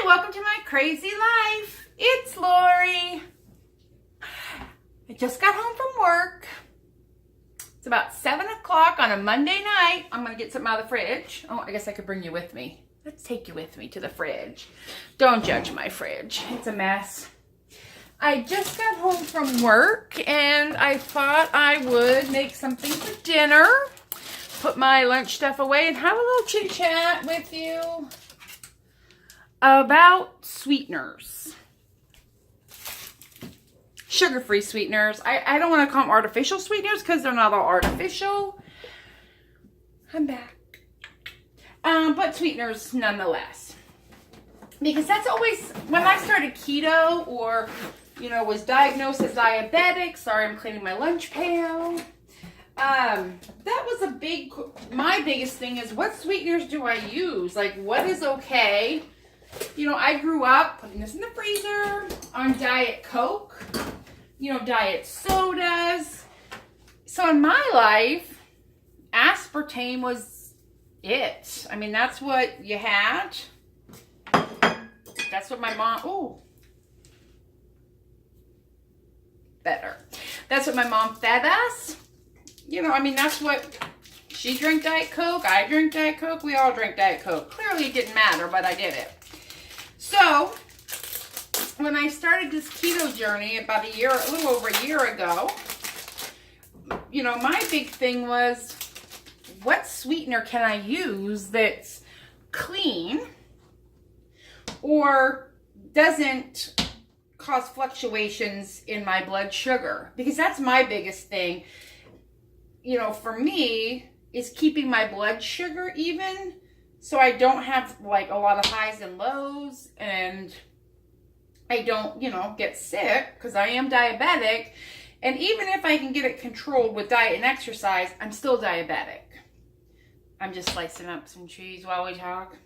welcome to my crazy life. It's Lori. I just got home from work. It's about 7 o'clock on a Monday night. I'm going to get something out of the fridge. Oh, I guess I could bring you with me. Let's take you with me to the fridge. Don't judge my fridge. It's a mess. I just got home from work and I thought I would make something for dinner. Put my lunch stuff away and have a little chit chat with you about sweeteners. Sugar-free sweeteners. I don't want to call them artificial sweeteners because they're not all artificial. I'm back. But sweeteners nonetheless. Because that's always, when I started keto or, you know, was diagnosed as diabetic, sorry I'm cleaning my lunch pail. That was my biggest thing is what sweeteners do I use? Like what is okay? You know, I grew up putting this in the freezer on Diet Coke, you know, diet sodas. So in my life, aspartame was it. I mean, that's what you had. That's what my mom, better. That's what my mom fed us. You know, I mean, that's what, she drank Diet Coke, I drink Diet Coke, we all drink Diet Coke. Clearly it didn't matter, but I did it. So, when I started this keto journey about a little over a year ago, you know, my big thing was, what sweetener can I use that's clean or doesn't cause fluctuations in my blood sugar? Because that's my biggest thing, you know, for me, is keeping my blood sugar even. So I don't have like a lot of highs and lows and I don't, you know, get sick because I am diabetic. And even if I can get it controlled with diet and exercise, I'm still diabetic. I'm just slicing up some cheese while we talk.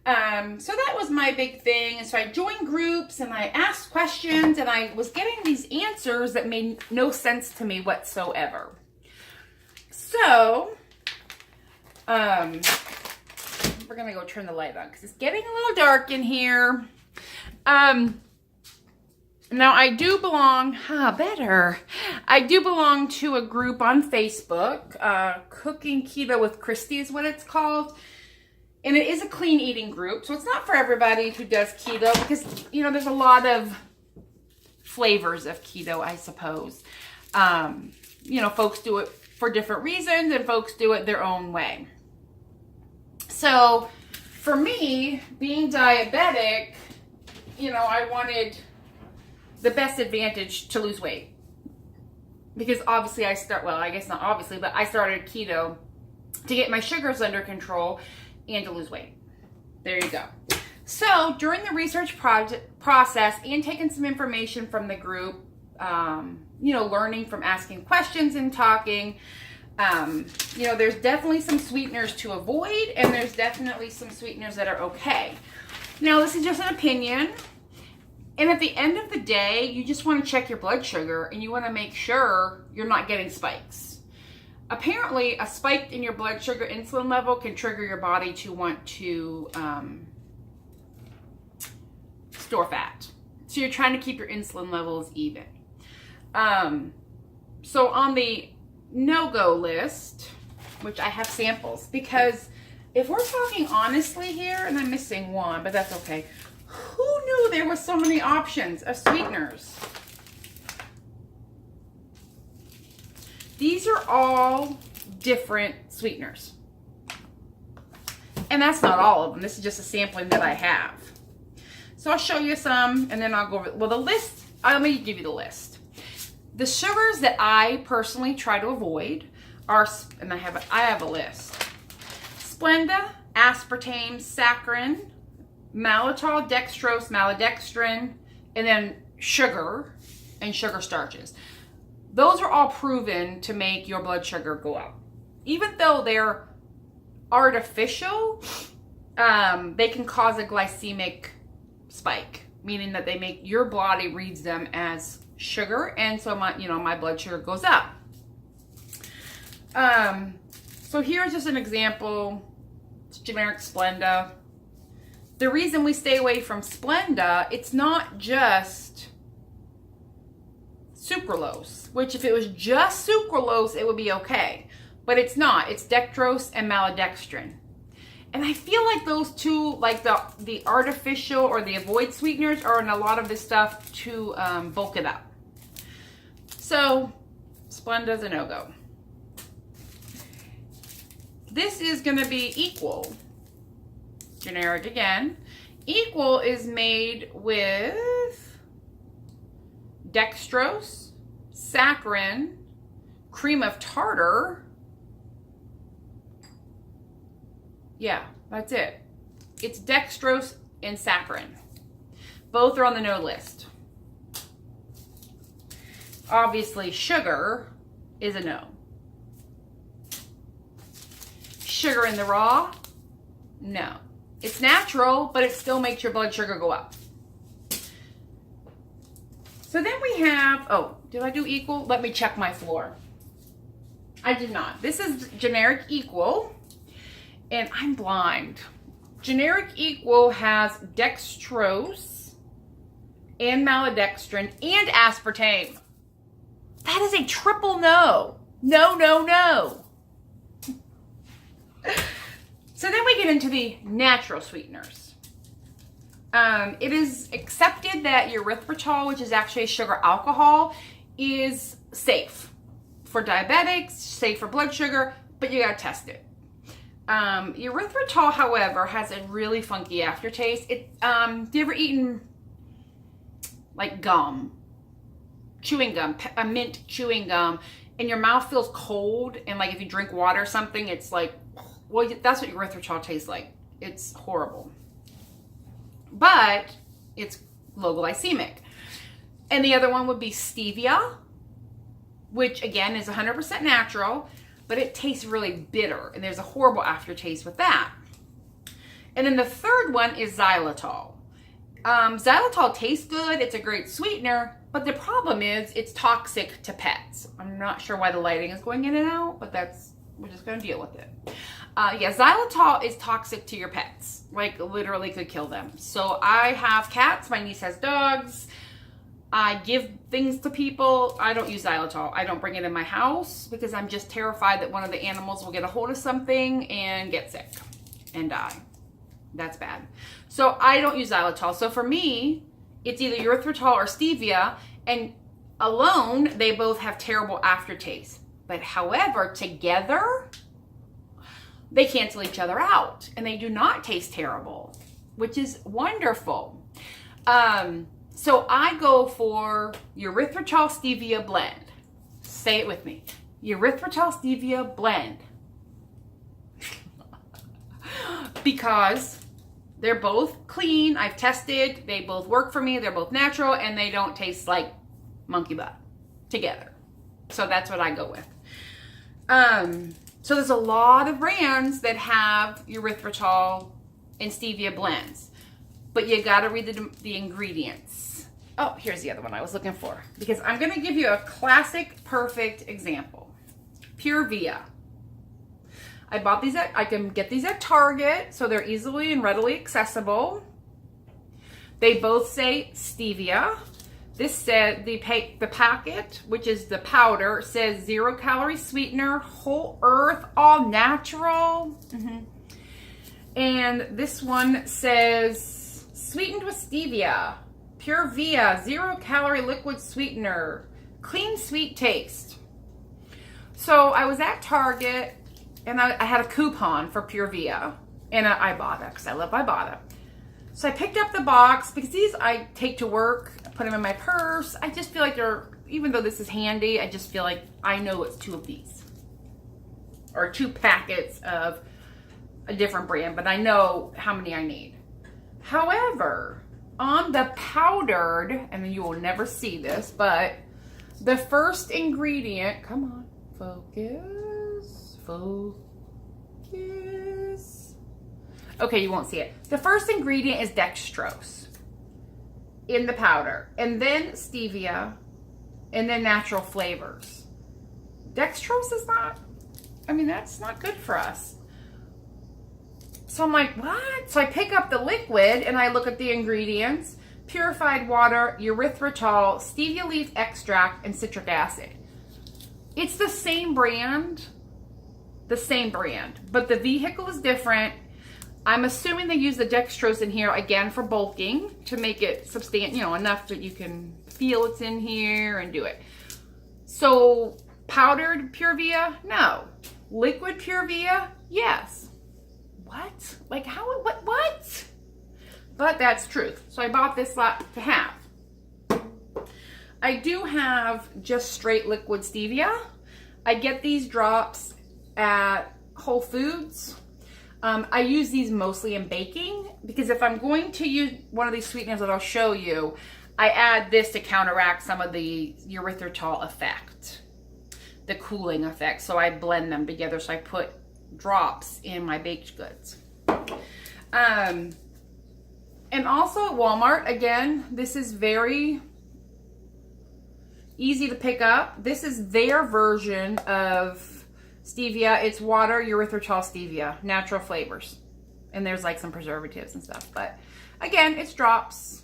So that was my big thing. And so I joined groups and I asked questions and I was getting these answers that made no sense to me whatsoever. So, we're going to go turn the light on because it's getting a little dark in here. Now I do belong, I do belong to a group on Facebook, Cooking Keto with Christy is what it's called. And it is a clean eating group. So it's not for everybody who does keto because, you know, there's a lot of flavors of keto, I suppose. You know, folks do it for different reasons and folks do it their own way. So for me, being diabetic, you know, I wanted the best advantage to lose weight. Because obviously I started keto to get my sugars under control and to lose weight. There you go. So during the research process and taking some information from the group, you know, learning from asking questions and talking, you know, there's definitely some sweeteners to avoid and there's definitely some sweeteners that are okay. Now, this is just an opinion. And at the end of the day, you just want to check your blood sugar and you want to make sure you're not getting spikes. Apparently, a spike in your blood sugar insulin level can trigger your body to want to store fat. So you're trying to keep your insulin levels even. So on the no-go list, which I have samples, because if we're talking honestly here, and I'm missing one, but that's okay. Who knew there were so many options of sweeteners? These are all different sweeteners. And that's not all of them. This is just a sampling that I have. So I'll show you some, and then I'll go over, well, the list, let me give you the list. The sugars that I personally try to avoid are, and I have a list. Splenda, aspartame, saccharin, maltitol, dextrose, maltodextrin, and then sugar and sugar starches. Those are all proven to make your blood sugar go up. Even though they're artificial, they can cause a glycemic spike, meaning that they make your body reads them as sugar, and so my blood sugar goes up. So here's just an example. It's generic Splenda. the reason we stay away from Splenda, it's not just sucralose, which if it was just sucralose, it would be okay. But it's not. It's dextrose and maltodextrin. And I feel like those two, like the artificial or the avoid sweeteners, are in a lot of this stuff to bulk it up. So Splenda's a no-go. This is going to be Equal. Generic again. Equal is made with dextrose, saccharin, cream of tartar. Yeah, that's it. It's dextrose and saccharin. Both are on the no list. Obviously, sugar is a no. Sugar in the raw? No. It's natural, but it still makes your blood sugar go up. So then we have, oh, did I do Equal? Let me check my floor. I did not. This is generic Equal, and I'm blind. Generic Equal has dextrose and maltodextrin and aspartame. That is a triple no. No, no, no. So then we get into the natural sweeteners. It is accepted that erythritol, which is actually a sugar alcohol, is safe for diabetics, safe for blood sugar, but you gotta test it. Erythritol, however, has a really funky aftertaste. Do you ever eaten like gum, chewing gum, a mint chewing gum, and your mouth feels cold, and like if you drink water or something, it's like, well, that's what erythritol tastes like. It's horrible. But it's low glycemic. And the other one would be stevia, which again is 100% natural, but it tastes really bitter, and there's a horrible aftertaste with that. And then the third one is xylitol. Xylitol tastes good. It's a great sweetener, but the problem is it's toxic to pets. I'm not sure why the lighting is going in and out, but we're just going to deal with it. Yeah, xylitol is toxic to your pets. Like, literally could kill them. So I have cats. My niece has dogs. I give things to people. I don't use xylitol. I don't bring it in my house because I'm just terrified that one of the animals will get a hold of something and get sick and die. That's bad. So I don't use xylitol. So for me, it's either erythritol or stevia, and alone, they both have terrible aftertaste. But however, together, they cancel each other out, and they do not taste terrible, which is wonderful. So I go for erythritol stevia blend. Say it with me. Erythritol stevia blend. Because they're both clean. I've tested. They both work for me. They're both natural, and they don't taste like monkey butt together. So that's what I go with. So there's a lot of brands that have erythritol and stevia blends, but you got to read the ingredients. Oh, here's the other one I was looking for, because I'm going to give you a classic, perfect example. Pure Via. I bought these I can get these at Target, so they're easily and readily accessible. They both say stevia. This said, the packet, which is the powder, says 0 calorie sweetener, whole earth, all natural. And this one says sweetened with stevia, Pure Via, 0 calorie liquid sweetener, clean sweet taste. So I was at Target, and I had a coupon for Pure Via, and I bought it because I love Ibotta. So I picked up the box because these I take to work, put them in my purse. I just feel like they're, even though this is handy, I just feel like I know it's 2 of these. Or 2 packets of a different brand, but I know how many I need. However, on the powdered, and you will never see this, but the first ingredient, come on, focus. Okay, you won't see it. The first ingredient is dextrose in the powder, and then stevia, and then natural flavors. Dextrose is not, I mean, that's not good for us. So I'm like, what? So I pick up the liquid and I look at the ingredients: purified water, erythritol, stevia leaf extract, and citric acid. It's the same brand, but the vehicle is different. I'm assuming they use the dextrose in here again for bulking to make it substantial, enough that you can feel it's in here and do it. So powdered Purevia, no. Liquid Purevia, yes. What? Like how? What? But that's truth. So I bought this lot to have. I do have just straight liquid stevia. I get these drops at Whole Foods. I use these mostly in baking because if I'm going to use one of these sweeteners that I'll show you, I add this to counteract some of the erythritol effect, the cooling effect. So I blend them together. So I put drops in my baked goods. And also at Walmart, again, this is very easy to pick up. This is their version of stevia. It's water, erythritol, stevia, natural flavors. And there's like some preservatives and stuff. But again, it's drops.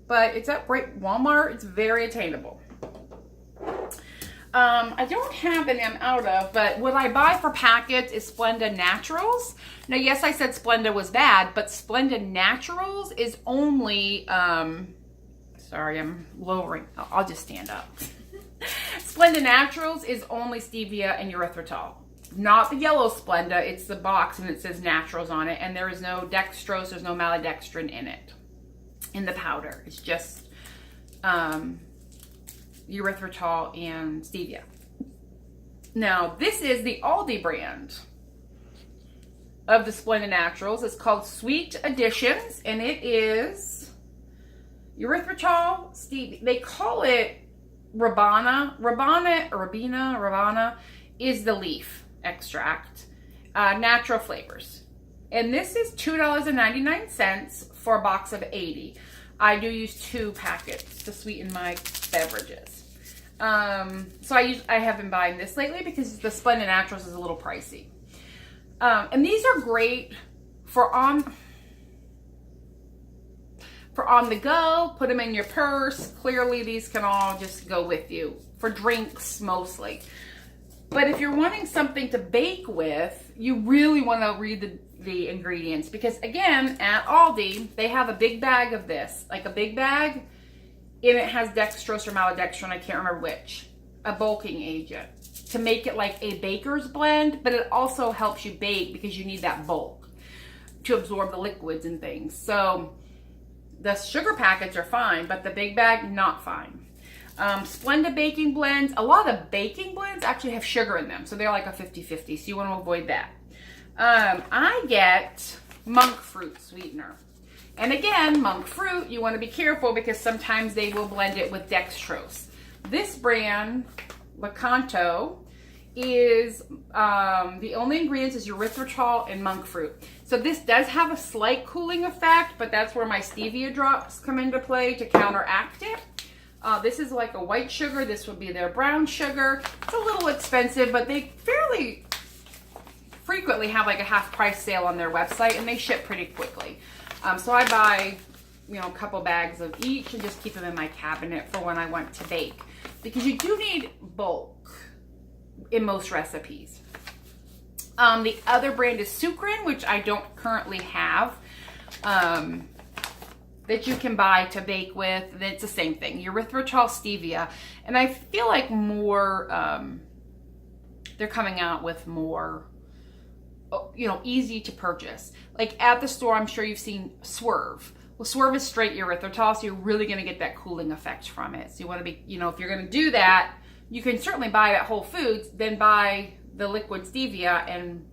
But it's at Walmart. It's very attainable. I don't have an M out of, but what I buy for packets is Splenda Naturals. Now, yes, I said Splenda was bad, but Splenda Naturals is only, sorry, I'm lowering. I'll just stand up. Splenda Naturals is only stevia and erythritol. Not the yellow Splenda, it's the box and it says naturals on it, and there is no dextrose, there's no maltodextrin in it, in the powder. It's just erythritol and stevia. Now, this is the Aldi brand of the Splenda Naturals. It's called Sweet Additions, and it is erythritol, stevia. They call it Rabana. Rabana is the leaf extract, natural flavors. And this is $2.99 for a box of 80. I do use 2 packets to sweeten my beverages. So I have been buying this lately because the Splenda Naturals is a little pricey. And these are great for on the go. Put them in your purse. Clearly these can all just go with you for drinks mostly. But if you're wanting something to bake with, you really want to read the ingredients, because again, at Aldi, they have a big bag of this, like a big bag, and it has dextrose or maltodextrin, I can't remember which, a bulking agent, to make it like a baker's blend, but it also helps you bake because you need that bulk to absorb the liquids and things. So the sugar packets are fine, but the big bag, not fine. Splenda baking blends, a lot of baking blends actually have sugar in them, so they're like a 50-50, so you want to avoid that. I get monk fruit sweetener. And again, monk fruit, you want to be careful because sometimes they will blend it with dextrose. This brand, Lakanto, is the only ingredients is erythritol and monk fruit. So this does have a slight cooling effect, but that's where my stevia drops come into play to counteract it. This is like a white sugar. This would be their brown sugar. It's a little expensive, but they fairly frequently have like a half price sale on their website, and they ship pretty quickly. So I buy, a couple bags of each and just keep them in my cabinet for when I want to bake, because you do need bulk in most recipes. The other brand is Sucrin, which I don't currently have. That you can buy to bake with. It's the same thing, erythritol, stevia, and I feel like more they're coming out with more easy to purchase. Like at the store, I'm sure you've seen Swerve. Well, Swerve is straight erythritol, so you're really going to get that cooling effect from it. So you want to be, if you're going to do that, you can certainly buy it at Whole Foods, then buy the liquid stevia and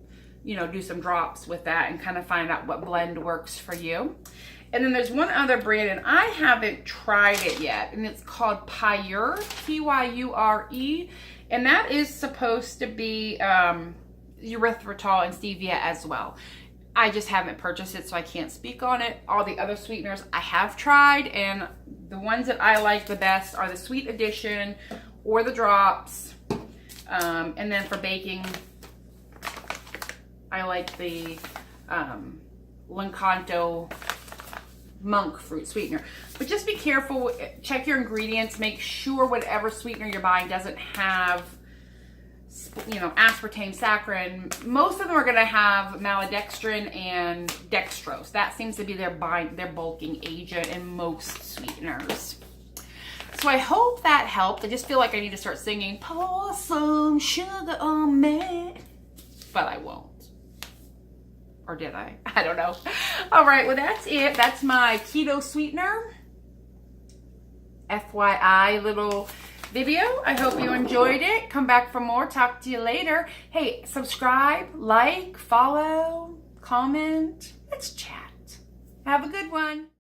do some drops with that and kind of find out what blend works for you. And then there's one other brand, and I haven't tried it yet, and it's called Pyure, Pyure, and that is supposed to be erythritol and stevia as well. I just haven't purchased it, so I can't speak on it. All the other sweeteners I have tried, and the ones that I like the best are the Sweet Addition or the drops. And then for baking, I like the L'Encanto monk fruit sweetener. But just be careful, check your ingredients, make sure whatever sweetener you're buying doesn't have, you know, aspartame, saccharin. Most of them are going to have maltodextrin and dextrose. That seems to be their bulking agent in most sweeteners. So I hope that helped. I just feel like I need to start singing, pour some sugar on me. But I won't. Or did I? I don't know. All right, well, that's it. That's my keto sweetener. FYI little video. I hope you enjoyed it. Come back for more. Talk to you later. Hey, subscribe, like, follow, comment. Let's chat. Have a good one.